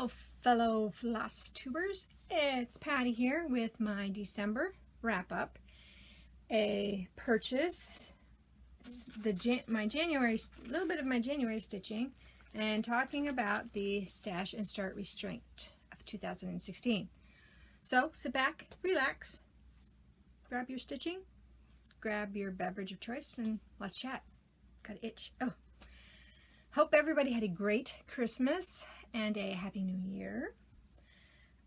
Hello fellow Flosstubers, it's Patty here with my December wrap-up, a purchase, my January, a little bit of my January stitching, and talking about the Stash and Start Restraint of 2016. So sit back, relax, grab your stitching, grab your beverage of choice, and let's chat. Got an itch. Oh. Hope everybody had a great Christmas and a Happy New Year.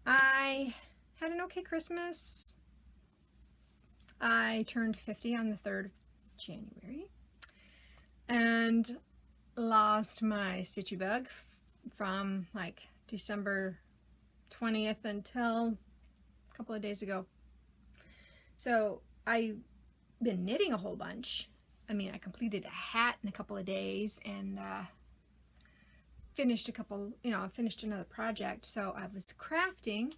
I had an okay Christmas. I turned 50 on the 3rd of January and lost my stitchy bug from like December 20th until a couple of days ago. So I've been knitting a whole bunch. I mean, I completed a hat in a couple of days and finished finished another project. So I was crafting,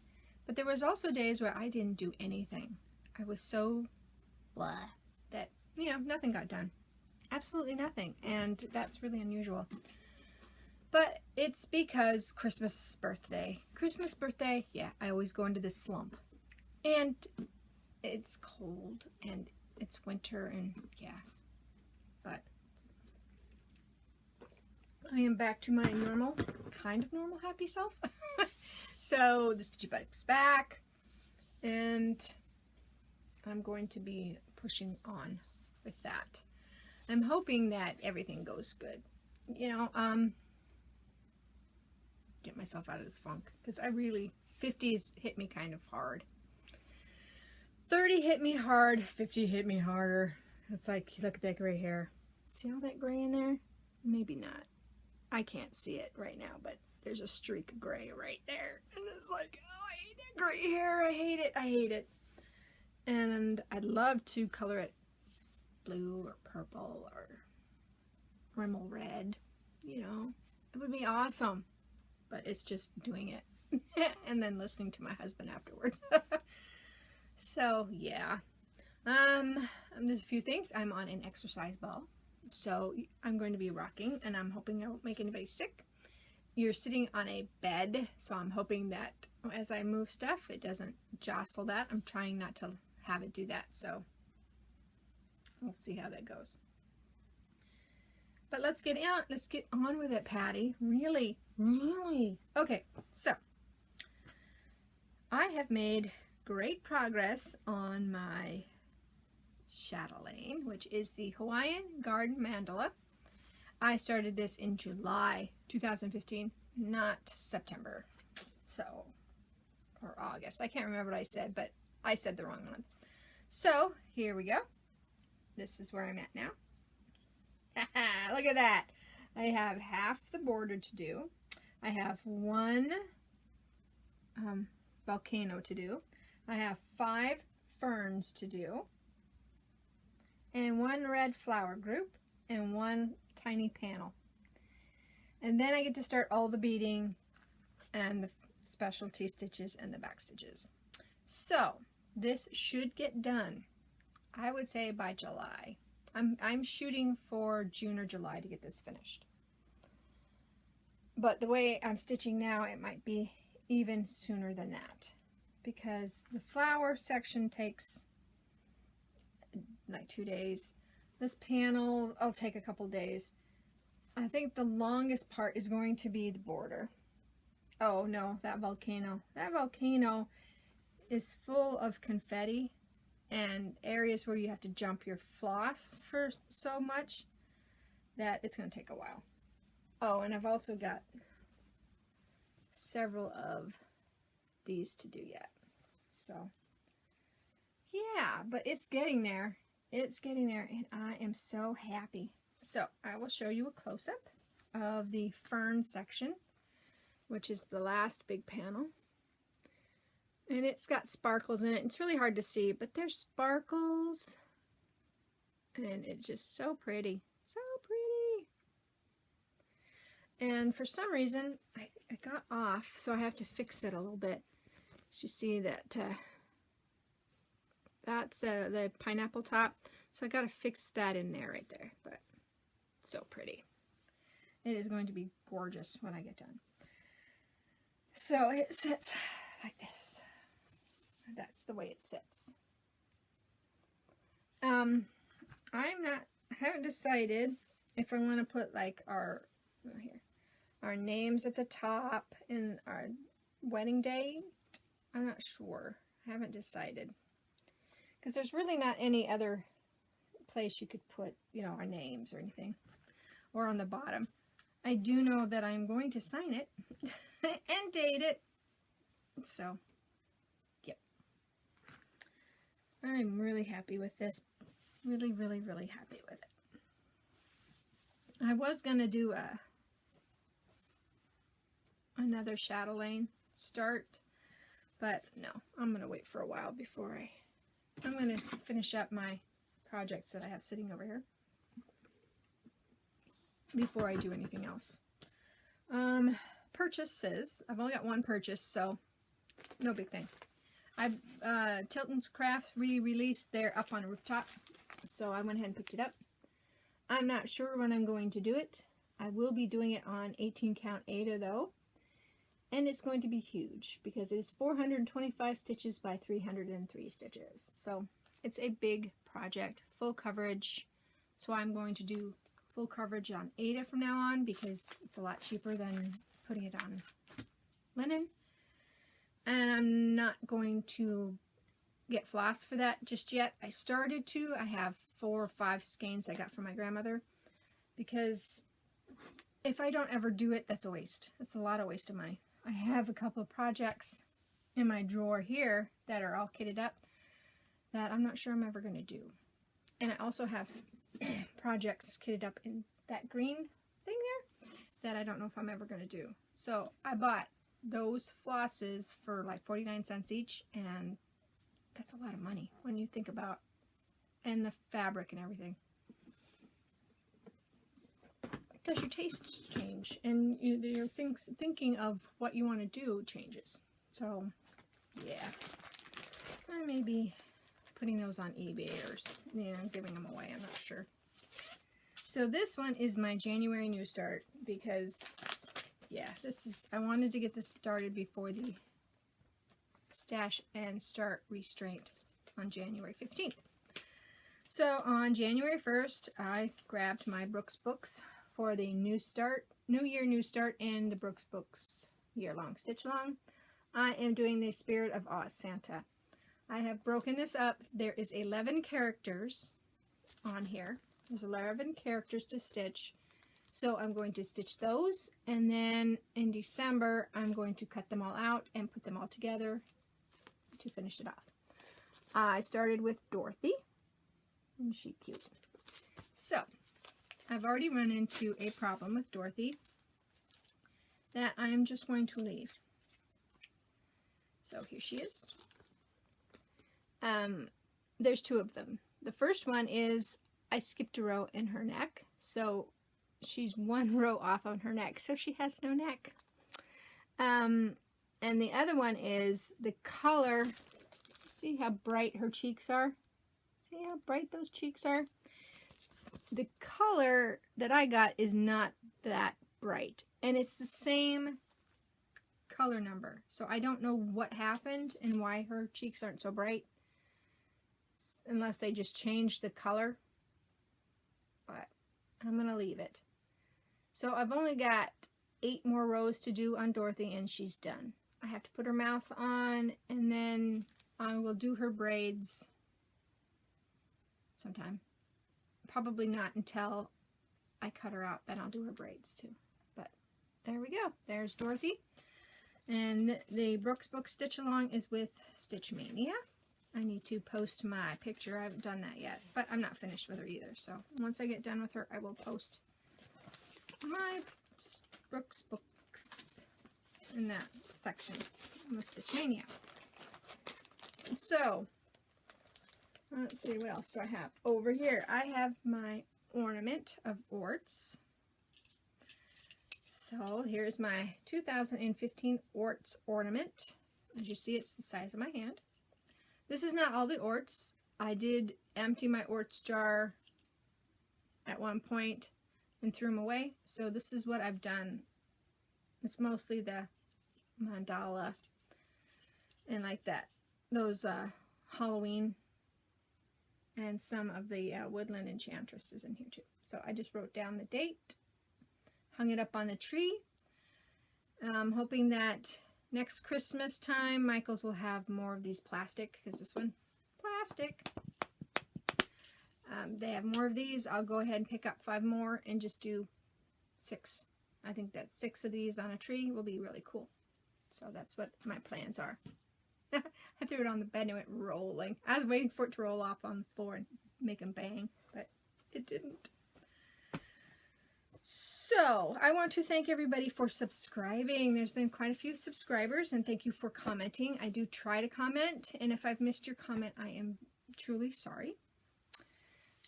but there was also days where I didn't do anything. I was so blah that, nothing got done. Absolutely nothing. And that's really unusual. But it's because Christmas birthday, yeah, I always go into this slump. And it's cold and it's winter and yeah. But I am back to my normal, kind of normal, happy self. So the stitchy bug's back, and I'm going to be pushing on with that. I'm hoping that everything goes good. Get myself out of this funk, because 50s hit me kind of hard. 30 hit me hard, 50 hit me harder. It's like, look at that gray hair. See all that gray in there? Maybe not. I can't see it right now, but there's a streak of gray right there. And it's like, oh, I hate that gray hair. I hate it. I hate it. And I'd love to color it blue or purple or Rimmel red. It would be awesome. But it's just doing it. And then listening to my husband afterwards. So, yeah. There's a few things. I'm on an exercise ball, so I'm going to be rocking, and I'm hoping I won't make anybody sick. You're sitting on a bed, so I'm hoping that as I move stuff, it doesn't jostle that. I'm trying not to have it do that, so we'll see how that goes. But let's get on with it, Patty. Really. Okay, so I have made great progress on my chatelaine, which is the Hawaiian Garden Mandala. I started this in July 2015, not September, or August. I can't remember what I said, but I said the wrong one. So here we go. This is where I'm at now. Look at that. I have half the border to do. I have one volcano to do. I have 5 ferns to do, and 1 red flower group, and 1 tiny panel. And then I get to start all the beading and the specialty stitches and the back stitches. So this should get done, I would say, by July. I'm shooting for June or July to get this finished. But the way I'm stitching now, it might be even sooner than that, because the flower section takes like 2 days. This panel, I'll take a couple days. I think the longest part is going to be the border. Oh no, that volcano is full of confetti and areas where you have to jump your floss for so much that it's going to take a while. Oh, and I've also got several of these to do yet. So yeah, but it's getting there. It's getting there, and I am so happy. So I will show you a close-up of the fern section, which is the last big panel. And it's got sparkles in it. It's really hard to see, but there's sparkles. And it's just so pretty. So pretty. And for some reason, I got off, so I have to fix it a little bit. You see that that's the pineapple top, so I got to fix that in there right there. But so pretty. It is going to be gorgeous when I get done. So it sits like this. That's the way it sits. I haven't decided if I want to put like our names at the top and our wedding date. I'm not sure. I haven't decided. Because there's really not any other place you could put, you know, our names or anything. Or on the bottom. I do know that I'm going to sign it and date it. So, yep. I'm really happy with this. Really, really, really happy with it. I was going to do another chatelaine start, but no, I'm going to wait for a while before I'm going to finish up my projects that I have sitting over here before I do anything else. Purchases. I've only got one purchase, so no big thing. Tilton's Craft re-released their Up on a Rooftop, so I went ahead and picked it up. I'm not sure when I'm going to do it. I will be doing it on 18 count Ada though, and it's going to be huge because it is 425 stitches by 303 stitches. So it's a big project, full coverage. So I'm going to do full coverage on Ada from now on because it's a lot cheaper than putting it on linen. And I'm not going to get floss for that just yet. I started to. I have 4 or 5 skeins I got from my grandmother because if I don't ever do it, that's a waste. It's a lot of waste of money. I have a couple of projects in my drawer here that are all kitted up that I'm not sure I'm ever going to do. And I also have projects kitted up in that green thing there that I don't know if I'm ever going to do. So I bought those flosses for like 49 cents each, and that's a lot of money when you think about, and the fabric and everything. Because your tastes change and your thinking of what you want to do changes. So yeah, I may be putting those on eBay or, you know, giving them away. I'm not sure. So this one is my January new start because, yeah, I wanted to get this started before the stash and start restraint on January 15th. So on January 1st, I grabbed my Brooks books for the New Year New Start and the Brooks books year-long stitch along. I am doing the Spirit of Oz Santa. I have broken this up. There is 11 characters on here. There's 11 characters to stitch. So I'm going to stitch those, and then in December I'm going to cut them all out and put them all together to finish it off. I started with Dorothy. Isn't she cute? So I've already run into a problem with Dorothy that I am just going to leave. So here she is. There's 2 of them. The first one is I skipped a row in her neck, so she's 1 row off on her neck, so she has no neck. And the other one is the color. See how bright her cheeks are? See how bright those cheeks are? The color that I got is not that bright, and it's the same color number, so I don't know what happened and why her cheeks aren't so bright, unless they just changed the color, but I'm gonna leave it. So I've only got 8 more rows to do on Dorothy, and she's done. I have to put her mouth on, and then I will do her braids sometime. Probably not until I cut her out, then I'll do her braids too. But there we go. There's Dorothy. And the Brooks Book Stitch Along is with Stitch Mania. I need to post my picture. I haven't done that yet, but I'm not finished with her either. So once I get done with her, I will post my Brooks Books in that section with Stitch Mania. So let's see, what else do I have? Over here, I have my ornament of Orts. So here's my 2015 Orts ornament. As you see, it's the size of my hand. This is not all the Orts. I did empty my Orts jar at one point and threw them away. So this is what I've done. It's mostly the mandala and like that. Those Halloween and some of the woodland enchantress is in here too. So I just wrote down the date, hung it up on the tree. I'm hoping that next Christmas time Michael's will have more of these plastic, because this one, plastic. They have more of these. I'll go ahead and pick up 5 more and just do 6. I think that 6 of these on a tree will be really cool. So that's what my plans are. I threw it on the bed and it went rolling. I was waiting for it to roll off on the floor and make them bang, but it didn't. So I want to thank everybody for subscribing. There's been quite a few subscribers, and thank you for commenting. I do try to comment, and if I've missed your comment, I am truly sorry.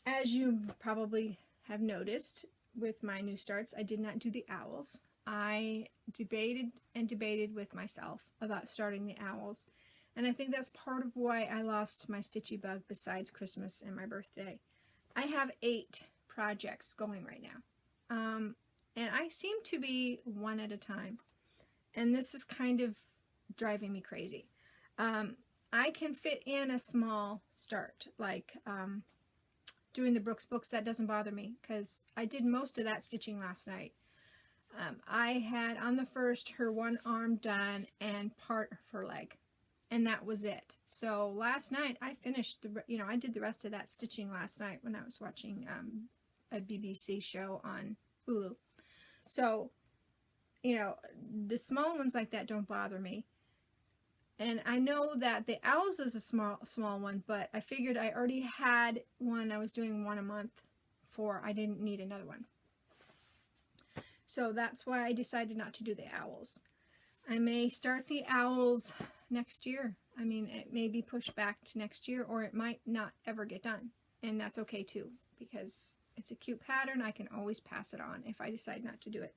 As you probably have noticed with my new starts, I did not do the owls. I debated and debated with myself about starting the owls, and I think that's part of why I lost my stitchy bug besides Christmas and my birthday. I have 8 projects going right now. And I seem to be one at a time, and this is kind of driving me crazy. I can fit in a small start, like doing the Brooks books. That doesn't bother me because I did most of that stitching last night. I had on the first her one arm done and part of her leg, and that was it. So last night I finished I did the rest of that stitching last night when I was watching a BBC show on Hulu. So, the small ones like that don't bother me. And I know that the owls is a small one, but I figured I already had one. I was doing one a month for, I didn't need another one. So that's why I decided not to do the owls. I may start the owls next year. I mean, it may be pushed back to next year, or it might not ever get done. And that's okay too, because it's a cute pattern. I can always pass it on if I decide not to do it.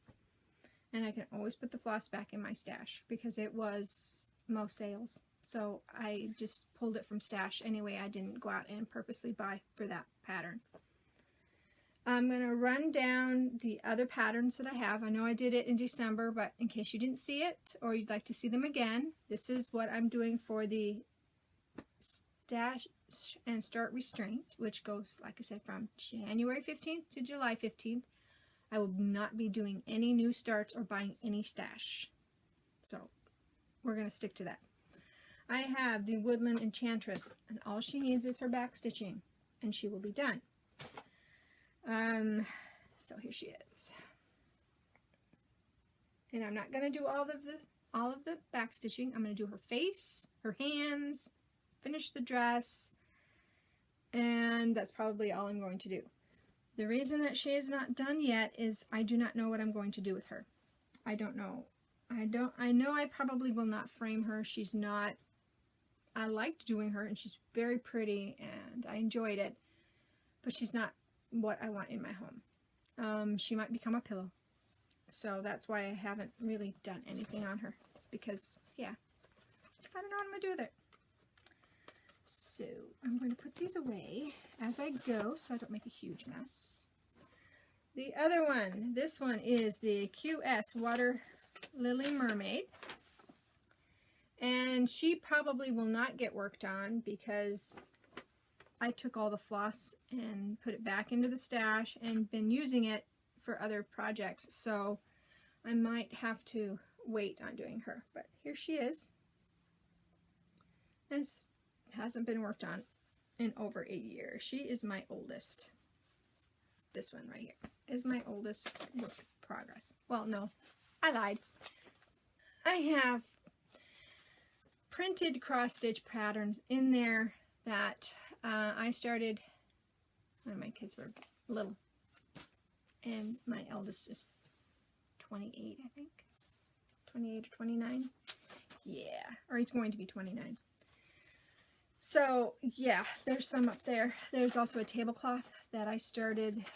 And I can always put the floss back in my stash because it was most sales. So I just pulled it from stash anyway. I didn't go out and purposely buy for that pattern. I'm going to run down the other patterns that I have. I know I did it in December, but in case you didn't see it or you'd like to see them again, this is what I'm doing for the Stash and Start Restraint, which goes, like I said, from January 15th to July 15th. I will not be doing any new starts or buying any stash. So we're going to stick to that. I have the Woodland Enchantress, and all she needs is her back stitching, and she will be done. So here she is. And I'm not going to do all of the back stitching. I'm going to do her face, her hands, finish the dress, and that's probably all I'm going to do. The reason that she is not done yet is I do not know what I'm going to do with her. I don't know. I know I probably will not frame her. She's not, I liked doing her, and she's very pretty, and I enjoyed it, but she's not what I want in my home. She might become a pillow. So that's why I haven't really done anything on her. It's because, yeah, I don't know what I'm going to do with it. So I'm going to put these away as I go so I don't make a huge mess. The other one, this one is the QS Water Lily Mermaid. And she probably will not get worked on because I took all the floss and put it back into the stash and been using it for other projects. So I might have to wait on doing her. But here she is. And it's hasn't been worked on in over a year. She is my oldest. This one right here is my oldest work in progress. Well, no, I lied. I have printed cross stitch patterns in there that I started when my kids were little, and my eldest is 28, I think, 28 or 29. Yeah, or he's going to be 29. So, yeah, there's some up there. There's also a tablecloth that I started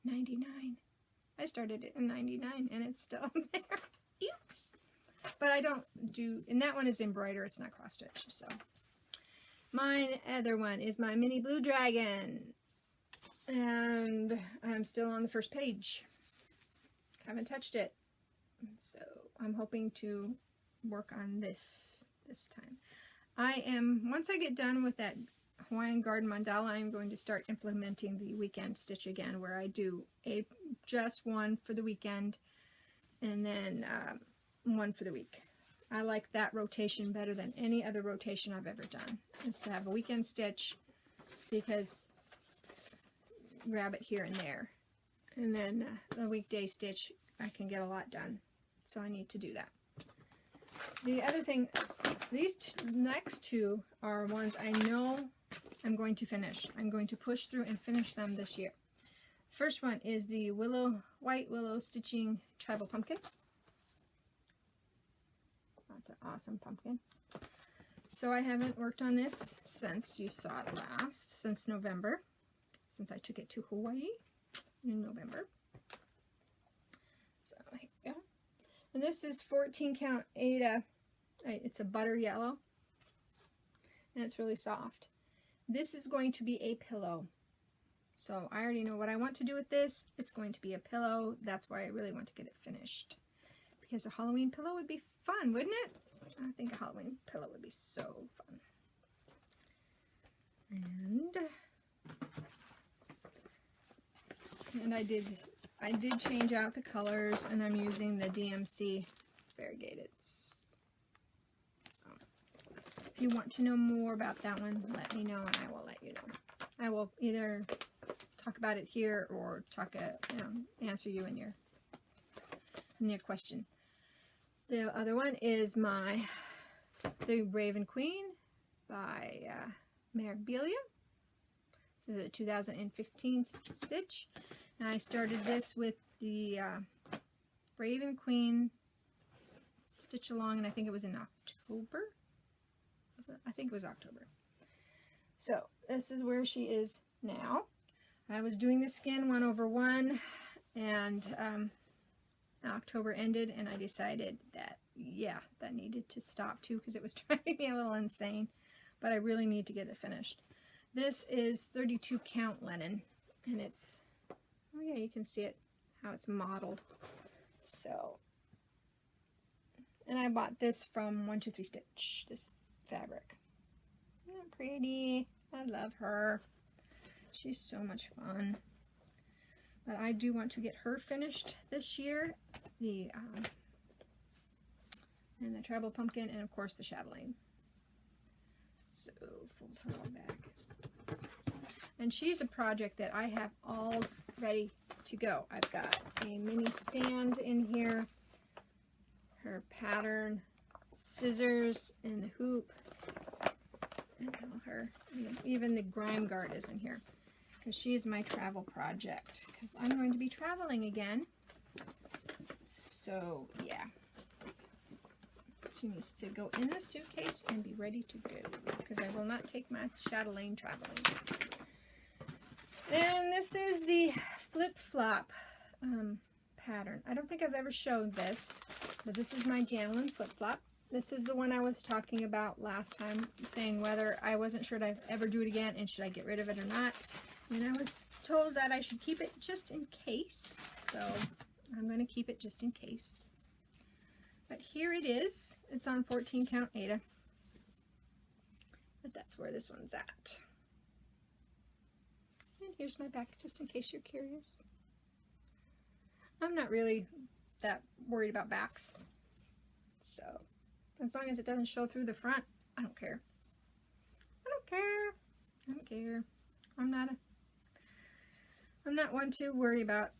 99. I started it in 99, and it's still there. Oops. But I don't do, and that one is embroider. It's not cross stitch. So, my other one is my mini blue dragon. And I'm still on the first page. Haven't touched it. So I'm hoping to work on this time. Once I get done with that Hawaiian garden mandala, I'm going to start implementing the weekend stitch again, where I do just one for the weekend and then one for the week. I like that rotation better than any other rotation I've ever done, is to have a weekend stitch, because grab it here and there, and then the weekday stitch, I can get a lot done. So I need to do that. The other thing, these next two are ones I know I'm going to finish. I'm going to push through and finish them this year. First one is the white willow stitching tribal pumpkin. That's an awesome pumpkin. So I haven't worked on this since you saw it last, since November, since I took it to Hawaii in November. So here we go. And this is 14 count Ada. It's a butter yellow, and it's really soft. This is going to be a pillow. So I already know what I want to do with this. It's going to be a pillow. That's why I really want to get it finished, because a Halloween pillow would be fun, wouldn't it? I think a Halloween pillow would be so fun. And I did change out the colors, and I'm using the DMC variegated. So if you want to know more about that one, let me know and I will let you know. I will either talk about it here or answer you in your question. The other one is the Raven Queen by Maribelia. This is a 2015 stitch. And I started this with the Raven Queen stitch along, and I think it was in October. I think it was October. So this is where she is now. I was doing the skin 1/1, and October ended, and I decided that, yeah, that needed to stop too, because it was driving me a little insane, but I really need to get it finished. This is 32 count linen, and it's, oh yeah, you can see it, how it's modeled. So, and I bought this from 123 Stitch, this fabric. Isn't that pretty? I love her. She's so much fun. But I do want to get her finished this year. And the tribal pumpkin, and of course the chatelaine. So fold her all back. And she's a project that I have all ready to go. I've got a mini stand in here, her pattern, scissors, and the hoop, and even the grime guard is in here, because she's my travel project, because I'm going to be traveling again. So yeah, she needs to go in the suitcase and be ready to go, because I will not take my chatelaine traveling. And this is the flip-flop pattern. I don't think I've ever showed this, but this is my Janelin flip-flop. This is the one I was talking about last time, saying whether I wasn't sure I'd ever do it again and should I get rid of it or not. And I was told that I should keep it just in case. So I'm going to keep it just in case. But here it is. It's on 14 count Ada. But that's where this one's at. And here's my back, just in case you're curious. I'm not really that worried about backs. So as long as it doesn't show through the front, I don't care. I don't care. I don't care. I'm not one to worry about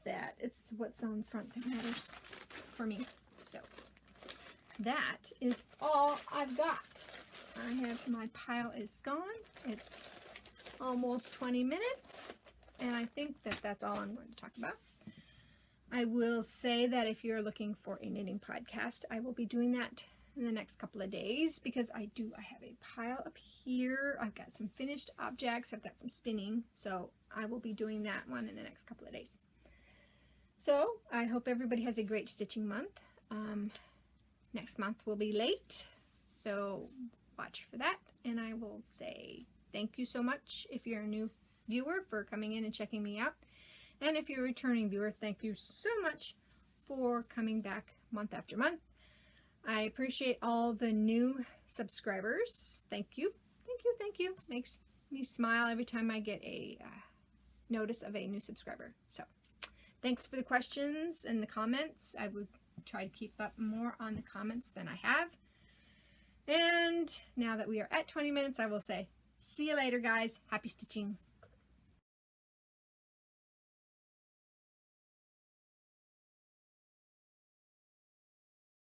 that. It's what's on front that matters for me. So that is all I've got. My pile is gone. It's almost 20 minutes, and I think that that's all I'm going to talk about. I will say that if you're looking for a knitting podcast, I will be doing that in the next couple of days, because I have a pile up here. I've got some finished objects. I've got some spinning, so I will be doing that one in the next couple of days. So I hope everybody has a great stitching month. Next month will be late, so watch for that. And I will say thank you so much if you're a new viewer for coming in and checking me out. And if you're a returning viewer, thank you so much for coming back month after month. I appreciate all the new subscribers. Thank you. Thank you. Thank you. Makes me smile every time I get a notice of a new subscriber. So thanks for the questions and the comments. I would try to keep up more on the comments than I have. And now that we are at 20 minutes, I will say, see you later, guys. Happy stitching.